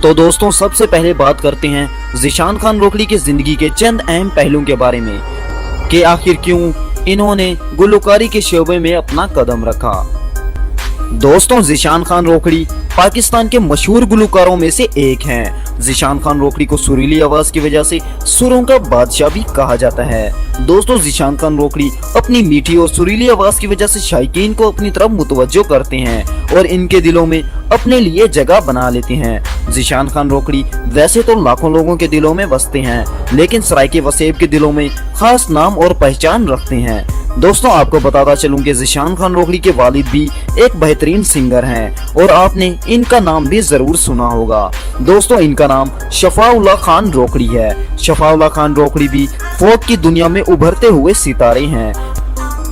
तो दोस्तों सबसे पहले बात करते हैं ज़ीशान खान रोकड़ी की जिंदगी के चंद अहम पहलुओं के बारे में कि आखिर क्यों इन्होंने गुलकारी के शोबे में अपना कदम रखा। दोस्तों ज़ीशान खान रोकड़ी पाकिस्तान के मशहूर गुलकारों में से एक हैं। ज़ीशान खान रोकड़ी को सुरीली आवाज की वजह से सुरों का बादशाह भी कहा जाता है। दोस्तों ज़ीशान खान रोकड़ी अपनी मीठी और सुरीली आवाज की वजह से शायकीन को अपनी तरफ मुतवज्जो करते हैं और इनके दिलों में अपने लिए जगह बना लेते हैं। ज़ीशान खान रोकड़ी वैसे तो लाखों लोगों के दिलों में बसते हैं, लेकिन सराइके वसेब के दिलों में खास नाम और पहचान रखते हैं। दोस्तों आपको बताता चलूं कि ज़ीशान खान रोकड़ी के वालिद भी एक बेहतरीन सिंगर हैं और आपने इनका नाम भी जरूर सुना होगा। दोस्तों इनका नाम शफाउल्लाह खान रोकड़ी है। शफाउल्लाह खान रोकड़ी भी फोक की दुनिया में उभरते हुए सितारे हैं।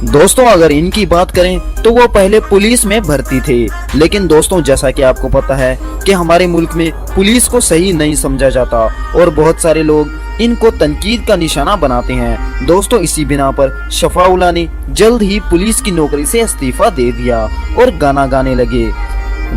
दोस्तों अगर इनकी बात करें तो वो पहले पुलिस में भर्ती थे, लेकिन दोस्तों जैसा कि आपको पता है कि हमारे मुल्क में पुलिस को सही नहीं समझा जाता और बहुत सारे लोग इनको तनकीद का निशाना बनाते हैं। दोस्तों इसी बिना पर शफाउल्लाह ने जल्द ही पुलिस की नौकरी से इस्तीफा दे दिया और गाना गाने लगे।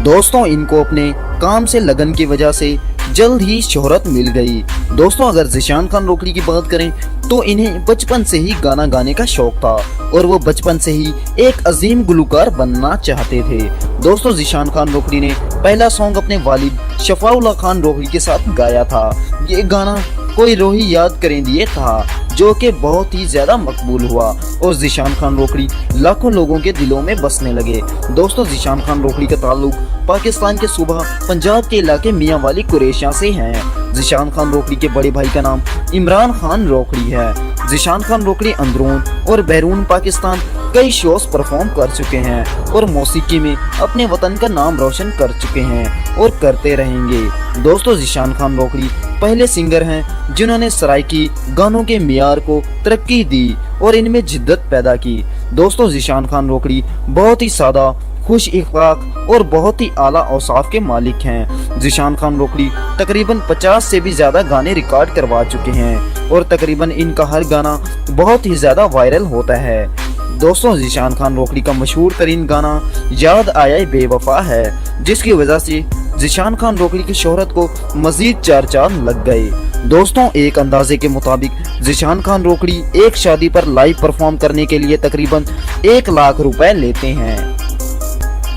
दोस्तों इनको अपने काम से लगन की वजह से जल्द ही शोहरत मिल गई। दोस्तों अगर ज़ीशान खान रोकड़ी की बात करें तो इन्हें बचपन से ही गाना गाने का शौक था और वो बचपन से ही एक अजीम गुलकार बनना चाहते थे। दोस्तों ज़ीशान खान रोकड़ी ने पहला सॉन्ग अपने वालिद शफाउल्लाह खान रोकड़ी के साथ गाया था। ये गाना कोई रोही याद करें दिए था, जो कि बहुत ही ज्यादा मकबूल हुआ और ज़ीशान खान रोकड़ी लाखों लोगों के दिलों में बसने लगे। दोस्तों ज़ीशान खान रोकड़ी का ताल्लुक पाकिस्तान के सूबा पंजाब के इलाके मियां वाली कुरैशिया से है। ज़ीशान खान रोकड़ी के बड़े भाई का नाम इमरान खान रोकड़ी है। ज़ीशान खान रोकड़ी अंदरून और बैरून पाकिस्तान कई शोज परफॉर्म कर चुके हैं और मौसीकी में अपने वतन का नाम रोशन कर चुके हैं और करते रहेंगे। दोस्तों ज़ीशान खान रोकड़ी पहले सिंगर हैं जिन्होंने सराइकी गानों के मियार को तरक्की दी और इनमें जिद्दत पैदा की। दोस्तों ज़ीशान खान रोकड़ी बहुत ही सादा, खुश इखलाक और बहुत ही आला औसाफ के मालिक हैं। ज़ीशान खान रोकड़ी तकरीबन 50 से भी ज्यादा गाने रिकॉर्ड करवा चुके हैं और तकरीबन इनका हर गाना बहुत ही ज्यादा वायरल होता है। दोस्तों ज़ीशान खान रोकड़ी का मशहूर तरीन गाना याद आया बेवफा है, जिसकी वजह से ज़ीशान खान रोकड़ी की शोहरत को मजीद 4 चांद लग गए। दोस्तों एक अंदाजे के मुताबिक ज़ीशान खान रोकड़ी एक शादी पर लाइव परफॉर्म करने के लिए तकरीबन 1 लाख रुपए लेते हैं।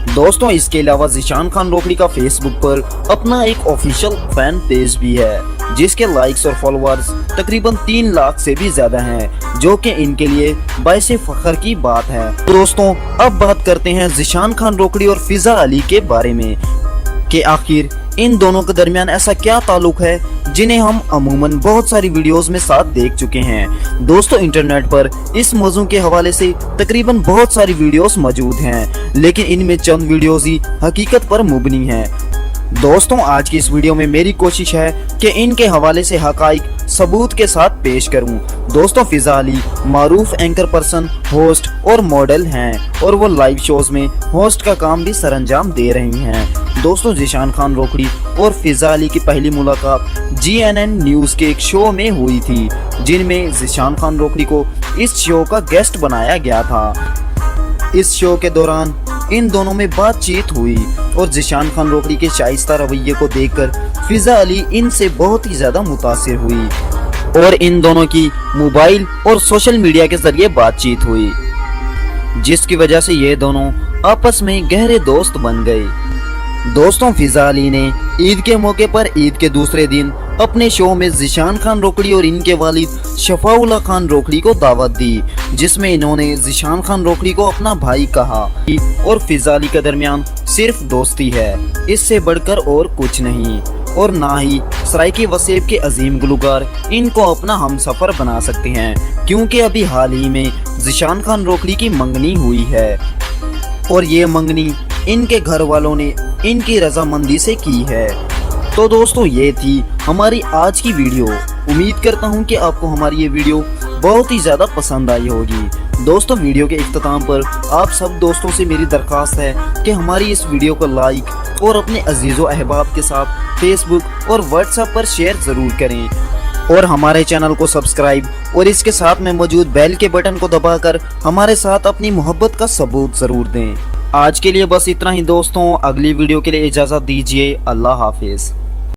दोस्तों इसके अलावा ज़ीशान खान रोकड़ी का फेसबुक पर अपना एक ऑफिशियल फैन पेज भी है, जिसके लाइक्स और फॉलोअर्स तकरीबन 3 लाख से भी ज्यादा हैं, जो कि इनके लिए बाइसे फख्र की बात है। दोस्तों अब बात करते हैं ज़ीशान खान रोकड़ी और फिजा अली के बारे में कि आखिर इन दोनों के दरमियान ऐसा क्या ताल्लुक है जिन्हें हम अमूमन बहुत सारी वीडियोस में साथ देख चुके हैं। दोस्तों इंटरनेट पर इस मौजू के हवाले से तकरीबन बहुत सारी वीडियोस मौजूद हैं, लेकिन इनमें चंद वीडियोस ही हकीकत पर मुबनी हैं। दोस्तों आज की इस वीडियो में मेरी कोशिश है कि इनके हवाले से हकाइक सबूत के साथ पेश करूं। दोस्तों फिजा अली मारूफ एंकर पर्सन, होस्ट और मॉडल हैं और वो लाइव शोज में होस्ट का काम भी सरअंजाम दे रही हैं। दोस्तों ज़ीशान खान रोकड़ी और फिजा अली की पहली मुलाकात GNN न्यूज़ के एक शो में हुई थी, जिनमें ज़ीशान खान रोकड़ी को इस शो का गेस्ट बनाया गया था। इस शो के दौरान इन दोनों में बातचीत हुई और ज़ीशान खान रोकड़ी के शाइस्ता रवैये को देखकर फिजा अली इनसे बहुत ही ज्यादा मुतासिर हुई और इन दोनों की मोबाइल और सोशल मीडिया के जरिए बातचीत हुई, जिसकी वजह से ये दोनों आपस में गहरे दोस्त बन गए। दोस्तों फिजा अली ने ईद के मौके पर ईद के दूसरे दिन अपने शो में ज़ीशान खान रोकड़ी और इनके वालिद शफाउल्लाह खान रोकड़ी को दावत दी, जिसमें इन्होंने ज़ीशान खान रोकड़ी को अपना भाई कहा और फिजा अली के दरमियान सिर्फ दोस्ती है, इससे बढ़कर और कुछ नहीं और ना ही सराइके वसेब के अजीम गुलकार इनको अपना हमसफर बना सकते हैं, क्योंकि अभी हाल ही में ज़ीशान खान रोकड़ी की मंगनी हुई है और ये मंगनी इनके घर वालों ने इनकी रजामंदी से की है। तो दोस्तों ये थी हमारी आज की वीडियो। उम्मीद करता हूँ कि आपको हमारी ये वीडियो बहुत ही ज़्यादा पसंद आई होगी। दोस्तों वीडियो के इख्तिताम पर आप सब दोस्तों से मेरी दरख्वास्त है कि हमारी इस वीडियो को लाइक और अपने अजीज़ो अहबाब के साथ फेसबुक और व्हाट्सएप पर शेयर ज़रूर करें और हमारे चैनल को सब्सक्राइब और इसके साथ में मौजूद बेल के बटन को दबाकर हमारे साथ अपनी मोहब्बत का सबूत ज़रूर दें। आज के लिए बस इतना ही दोस्तों, अगली वीडियो के लिए इजाज़त दीजिए। अल्लाह हाफिज़।